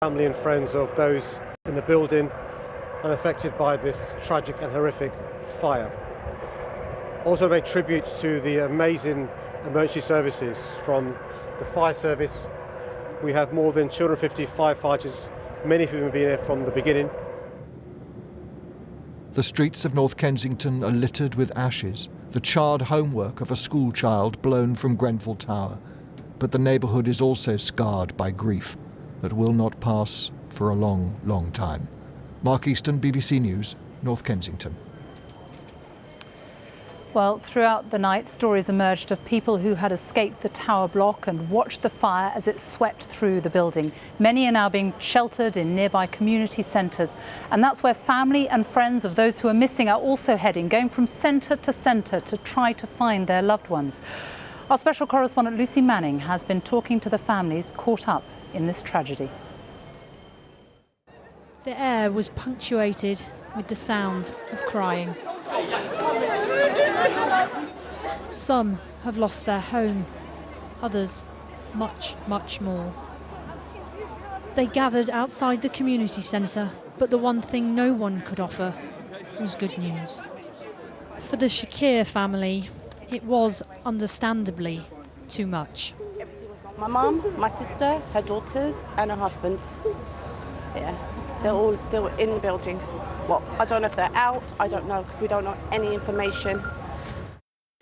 Family and friends of those in the building and affected by this tragic and horrific fire. Also pay tribute to the amazing emergency services from the fire service. We have more than 250 firefighters, many of whom have been here from the beginning. The streets of North Kensington are littered with ashes, the charred homework of a school child blown from Grenfell Tower. But the neighbourhood is also scarred by grief that will not pass for a long, long time. Mark Easton, BBC News, North Kensington. Well, throughout the night, stories emerged of people who had escaped the tower block and watched the fire as it swept through the building. Many are now being sheltered in nearby community centres. And that's where family and friends of those who are missing are also heading, going from centre to try to find their loved ones. Our special correspondent Lucy Manning has been talking to the families caught up in this tragedy. The air was punctuated with the sound of crying. Some have lost their home, others much, much more. They gathered outside the community centre, but the one thing no one could offer was good news. For the Shakir family, it was understandably too much. My mum, my sister, her daughters and her husband. Yeah, they're all still in the building. Well, I don't know if they're out, I don't know, because we don't know any information.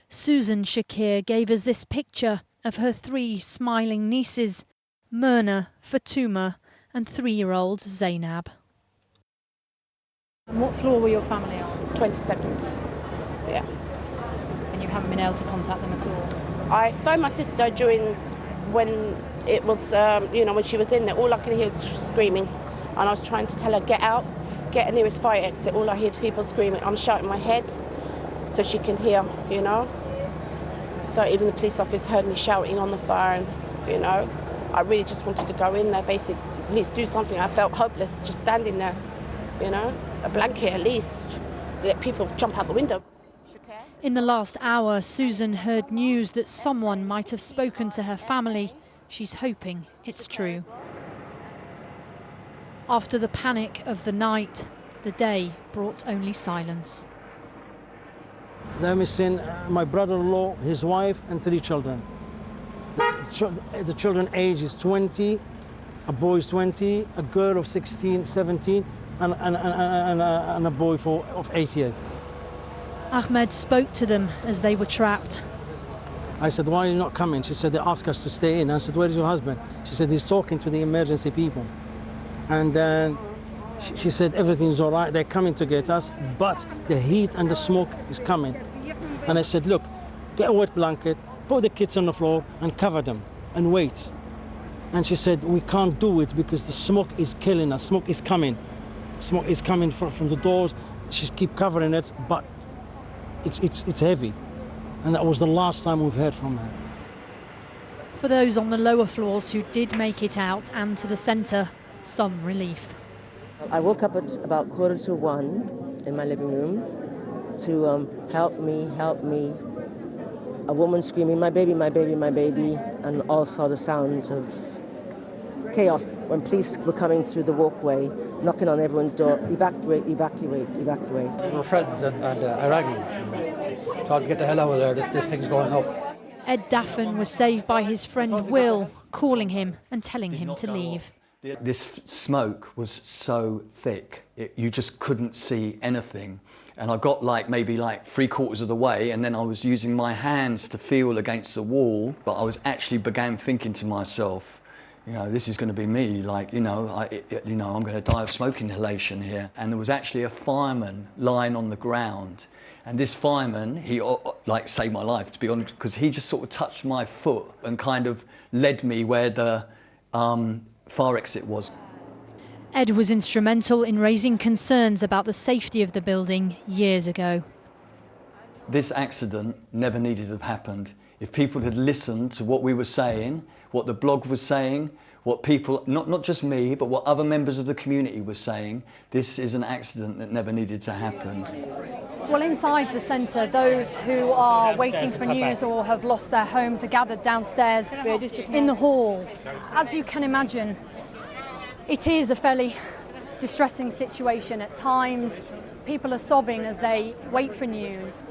Susan Shakir gave us this picture of her 3 smiling nieces, Myrna, Fatuma and 3-year-old Zainab. And what floor were your family on? 22nd, yeah. And you haven't been able to contact them at all? I phoned my sister when it was, when she was in there. All I could hear was screaming. And I was trying to tell her, get out, get the nearest fire exit. All I hear people screaming. I'm shouting my head so she can hear, you know. So even the police officer heard me shouting on the phone, you know. I really just wanted to go in there, basically, at least do something. I felt hopeless just standing there, you know. A blanket at least, let people jump out the window. In the last hour, Susan heard news that someone might have spoken to her family. She's hoping it's true. After the panic of the night, the day brought only silence. They're missing my brother-in-law, his wife, and 3 children. The children age is 20, a boy is 20, a girl of 16, 17, and a boy of 8 years. Ahmed spoke to them as they were trapped. I said, why are you not coming? She said, they asked us to stay in. I said, where is your husband? She said, he's talking to the emergency people. And then she said, everything's all right, they're coming to get us, but the heat and the smoke is coming. And I said, look, get a wet blanket, put the kids on the floor and cover them and wait. And she said, we can't do it because the smoke is killing us, smoke is coming. Smoke is coming from the doors, she keep covering it, but it's heavy. And that was the last time we've heard from her. For those on the lower floors who did make it out and to the centre, some relief. I woke up at about 1:45 in my living room to help me. A woman screaming, my baby, my baby, my baby, and also the sounds of chaos when police were coming through the walkway, knocking on everyone's door, evacuate, evacuate, evacuate. We're friends and Iraqi. Told to get the hell out of there, this thing's going up. Ed Daffin was saved by his friend Will, calling him and telling him to leave. This smoke was so thick, you just couldn't see anything. And I got maybe 3/4 of the way, and then I was using my hands to feel against the wall, but I was actually began thinking to myself, you know, this is going to be me, I'm going to die of smoke inhalation here. And there was actually a fireman lying on the ground. And this fireman, he saved my life, to be honest, because he just sort of touched my foot and kind of led me where the fire exit was. Ed was instrumental in raising concerns about the safety of the building years ago. This accident never needed to have happened. If people had listened to what we were saying, what the blog was saying, what people, not just me, but what other members of the community were saying, this is an accident that never needed to happen. Well, inside the centre, those who are waiting for news or have lost their homes are gathered downstairs in the hall. As you can imagine, It is a fairly distressing situation at times. People are sobbing as they wait for news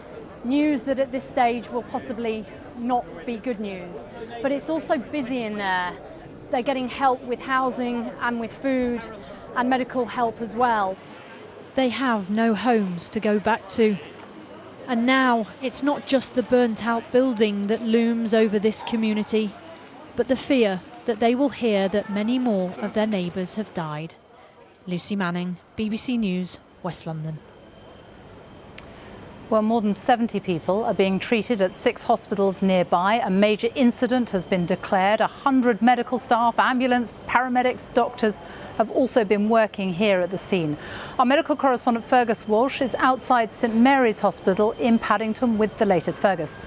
that at this stage will possibly not be good news. But it's also busy in there. They're getting help with housing and with food and medical help as well. They have no homes to go back to. And now it's not just the burnt-out building that looms over this community, but the fear that they will hear that many more of their neighbours have died. Lucy Manning, BBC News, West London. Well, more than 70 people are being treated at 6 hospitals nearby. A major incident has been declared. 100 medical staff, ambulance, paramedics, doctors have also been working here at the scene. Our medical correspondent Fergus Walsh is outside St Mary's Hospital in Paddington with the latest. Fergus.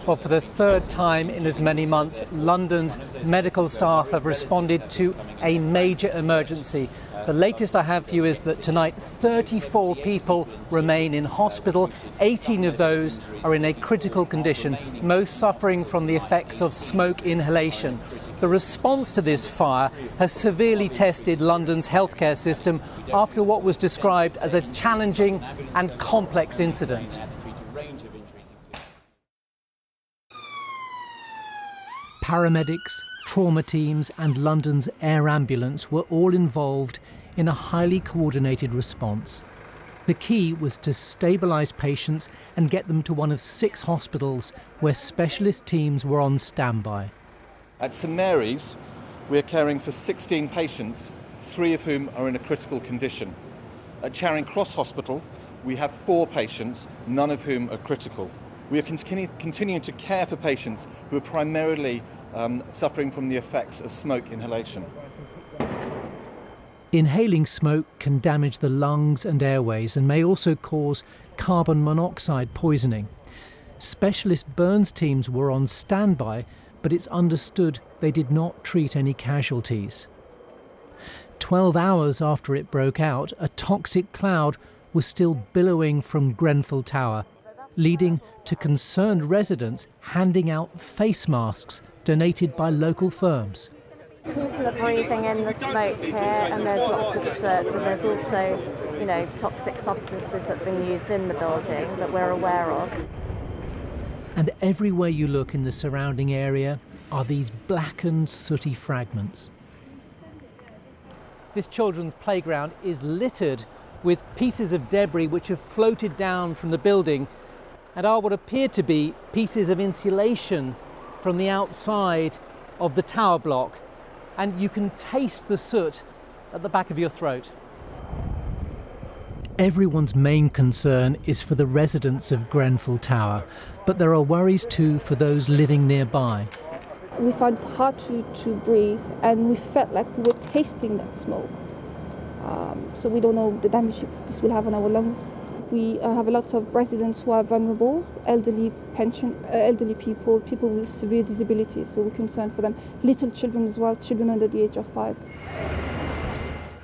Well, for the third time in as many months, London's medical staff have responded to a major emergency. The latest I have for you is that tonight 34 people remain in hospital. 18 of those are in a critical condition, most suffering from the effects of smoke inhalation. The response to this fire has severely tested London's healthcare system after what was described as a challenging and complex incident. Paramedics, trauma teams and London's air ambulance were all involved in a highly coordinated response. The key was to stabilise patients and get them to one of 6 hospitals where specialist teams were on standby. At St Mary's, we're caring for 16 patients, 3 of whom are in a critical condition. At Charing Cross Hospital, we have 4 patients, none of whom are critical. We are continuing to care for patients who are primarily suffering from the effects of smoke inhalation. Inhaling smoke can damage the lungs and airways and may also cause carbon monoxide poisoning. Specialist burns teams were on standby, but it's understood they did not treat any casualties. 12 hours after it broke out, a toxic cloud was still billowing from Grenfell Tower, leading to concerned residents handing out face masks donated by local firms. People are breathing in the smoke here, and there's lots of soot, and there's also, toxic substances that have been used in the building that we're aware of. And everywhere you look in the surrounding area are these blackened, sooty fragments. This children's playground is littered with pieces of debris which have floated down from the building and are what appear to be pieces of insulation from the outside of the tower block. And you can taste the soot at the back of your throat. Everyone's main concern is for the residents of Grenfell Tower, but there are worries too for those living nearby. We found it hard to breathe, and we felt like we were tasting that smoke. So we don't know the damage this will have on our lungs. We have a lot of residents who are vulnerable, elderly people, people with severe disabilities, so we're concerned for them. Little children as well, children under the age of 5.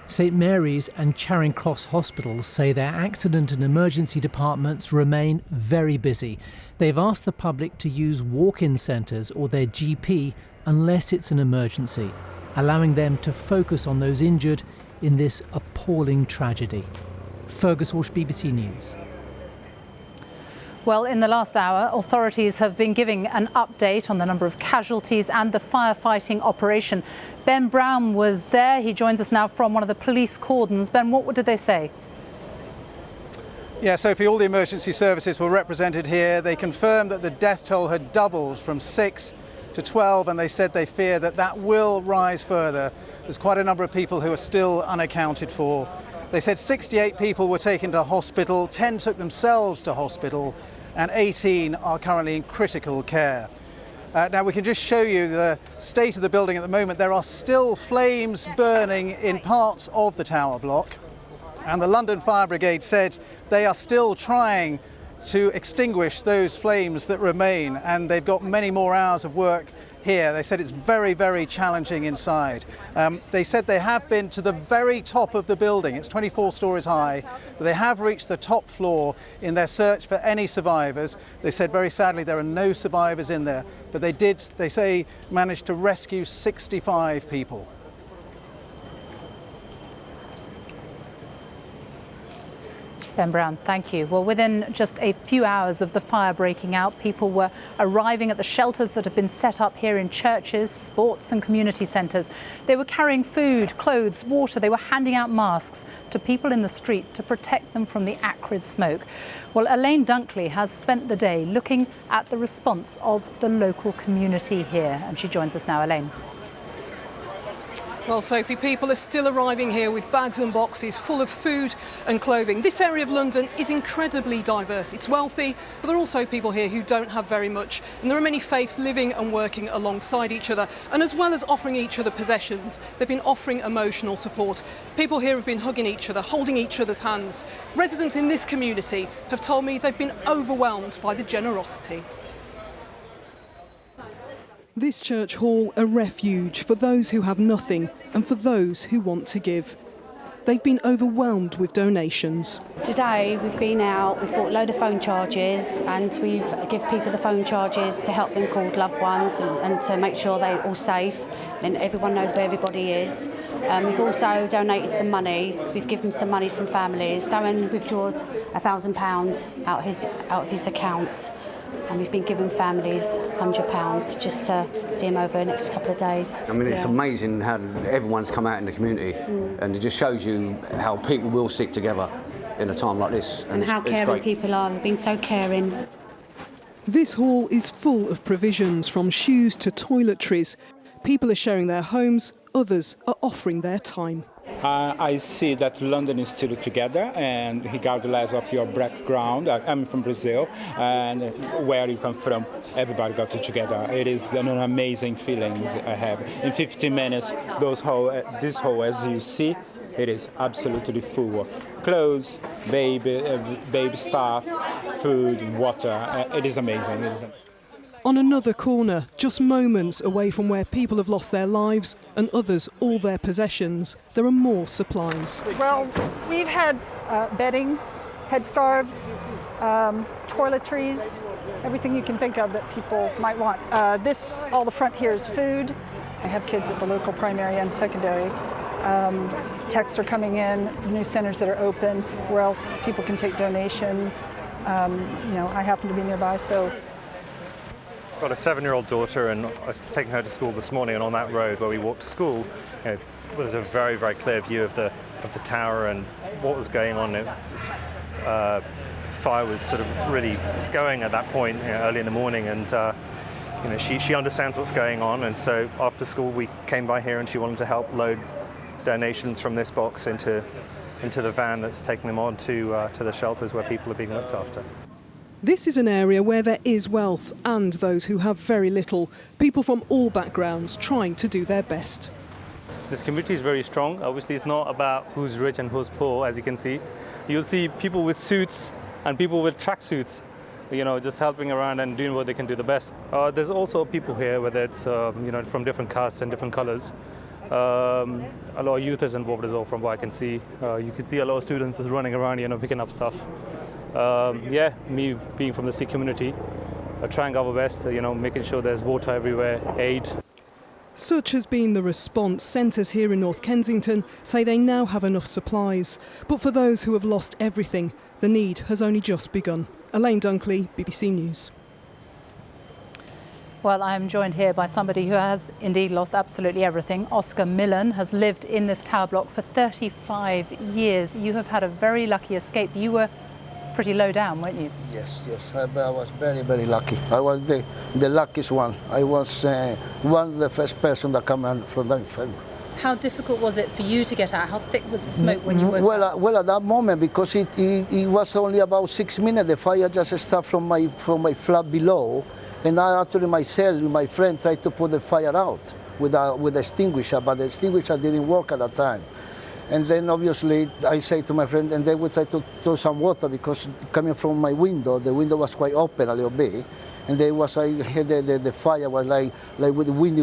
St Mary's and Charing Cross hospitals say their accident and emergency departments remain very busy. They've asked the public to use walk-in centres or their GP unless it's an emergency, allowing them to focus on those injured in this appalling tragedy. Fergus Walsh, BBC News. Well, in the last hour, authorities have been giving an update on the number of casualties and the firefighting operation. Ben Brown was there. He joins us now from one of the police cordons. Ben, what did they say? Yeah, Sophie, all the emergency services were represented here. They confirmed that the death toll had doubled from 6 to 12, and they said they fear that that will rise further. There's quite a number of people who are still unaccounted for. They said 68 people were taken to hospital, 10 took themselves to hospital, and 18 are currently in critical care. Now we can just show you the state of the building at the moment. There are still flames burning in parts of the tower block, and the London Fire Brigade said they are still trying to extinguish those flames that remain, and they've got many more hours of work here. They said it's very, very challenging inside. They said they have been to the very top of the building. It's 24 stories high, but they have reached the top floor in their search for any survivors. They said very sadly there are no survivors in there, but they say, managed to rescue 65 people. Ben Brown, thank you. Well, within just a few hours of the fire breaking out, people were arriving at the shelters that have been set up here in churches, sports and community centres. They were carrying food, clothes, water. They were handing out masks to people in the street to protect them from the acrid smoke. Well, Elaine Dunkley has spent the day looking at the response of the local community here, and she joins us now. Elaine. Well, Sophie, people are still arriving here with bags and boxes full of food and clothing. This area of London is incredibly diverse. It's wealthy, but there are also people here who don't have very much. And there are many faiths living and working alongside each other. And as well as offering each other possessions, they've been offering emotional support. People here have been hugging each other, holding each other's hands. Residents in this community have told me they've been overwhelmed by the generosity. This church hall a refuge for those who have nothing and for those who want to give. They've been overwhelmed with donations. Today we've been out, we've bought a load of phone chargers and we've given people the phone chargers to help them call loved ones and to make sure they're all safe and everyone knows where everybody is. We've also donated some money, we've given some money to some families. Darren withdrawed £1,000 out his account. And we've been giving families £100 just to see them over the next couple of days. I mean, it's amazing how everyone's come out in the community, and it just shows you how people will stick together in a time like this. And how caring people are, they've been so caring. This hall is full of provisions, from shoes to toiletries. People are sharing their homes, others are offering their time. I see that London is still together, and regardless of your background, I'm from Brazil, and where you come from, everybody got together. It is an amazing feeling I have. In 15 minutes, this hall, as you see, it is absolutely full of clothes, baby stuff, food, water. It is amazing. On another corner, just moments away from where people have lost their lives and others all their possessions, there are more supplies. Well, we've had bedding, headscarves, toiletries, everything you can think of that people might want. All the front here is food. I have kids at the local primary and secondary. Texts are coming in, new centers that are open, where else people can take donations. I happen to be nearby, so. I've got a 7-year-old daughter, and I was taking her to school this morning, and on that road where we walked to school, there's a very, very clear view of the tower and what was going on. Fire was sort of really going at that point, early in the morning, and she understands what's going on, and so after school we came by here and she wanted to help load donations from this box into the van that's taking them on to the shelters where people are being looked after. This is an area where there is wealth and those who have very little. People from all backgrounds trying to do their best. This community is very strong. Obviously, it's not about who's rich and who's poor, as you can see. You'll see people with suits and people with tracksuits, just helping around and doing what they can do the best. There's also people here, whether it's from different castes and different colours. A lot of youth is involved as well, from what I can see. You can see a lot of students just running around, picking up stuff. Me being from the Sikh community, trying our best, making sure there's water everywhere, aid. Such has been the response. Centres here in North Kensington say they now have enough supplies. But for those who have lost everything, the need has only just begun. Elaine Dunkley, BBC News. Well, I am joined here by somebody who has indeed lost absolutely everything. Oscar Millen has lived in this tower block for 35 years. You have had a very lucky escape. You were pretty low down, weren't you? Yes. I was very, very lucky. I was the luckiest one. I was the first person that came out from the infirmary. How difficult was it for you to get out? How thick was the smoke when you woke up? Well, at that moment, because it was only about 6 minutes, the fire just started from my flat below, and I actually myself and my friend tried to put the fire out with the extinguisher, but the extinguisher didn't work at that time. And then obviously I say to my friend, and they would try to throw some water because coming from my window, the window was quite open a little bit, and there was I had the fire was like with the wind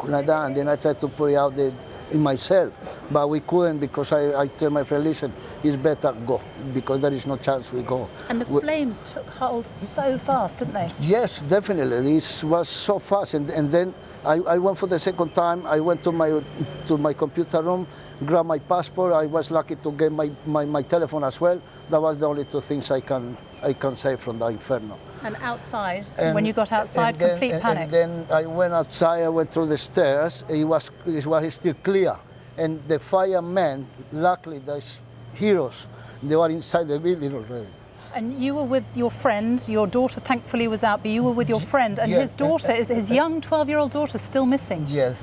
like that, and then I tried to put it out in myself, but we couldn't because I tell my friend, listen, it's better go because there is no chance we go. And the flames took hold so fast, didn't they? Yes, definitely. This was so fast, and then I went for the second time. I went to my computer room, grabbed my passport. I was lucky to get my telephone as well. That was the only two things I can say from the inferno. And outside, when you got outside, complete panic. And then I went outside. I went through the stairs. It was still clear, and the firemen, luckily, those heroes, they were inside the building already. And you were with your friend, your daughter thankfully was out, but you were with your friend, and his daughter, his young 12-year-old daughter, still missing. Yeah.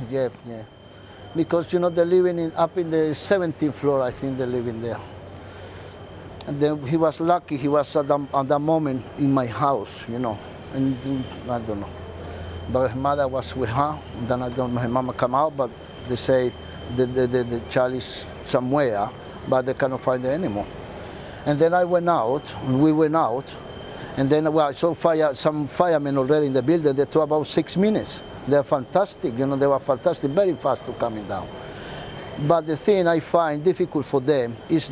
Because, you know, they're living up in the 17th floor, I think they're living there. And then he was lucky, he was at that moment in my house, you know, and I don't know. But his mother was with her, and then I don't know, her mama come out, but they say the child is somewhere, but they cannot find her anymore. And then we went out, and then I saw some firemen already in the building. They took about 6 minutes. They're fantastic, you know, they were fantastic, very fast to coming down. But the thing I find difficult for them is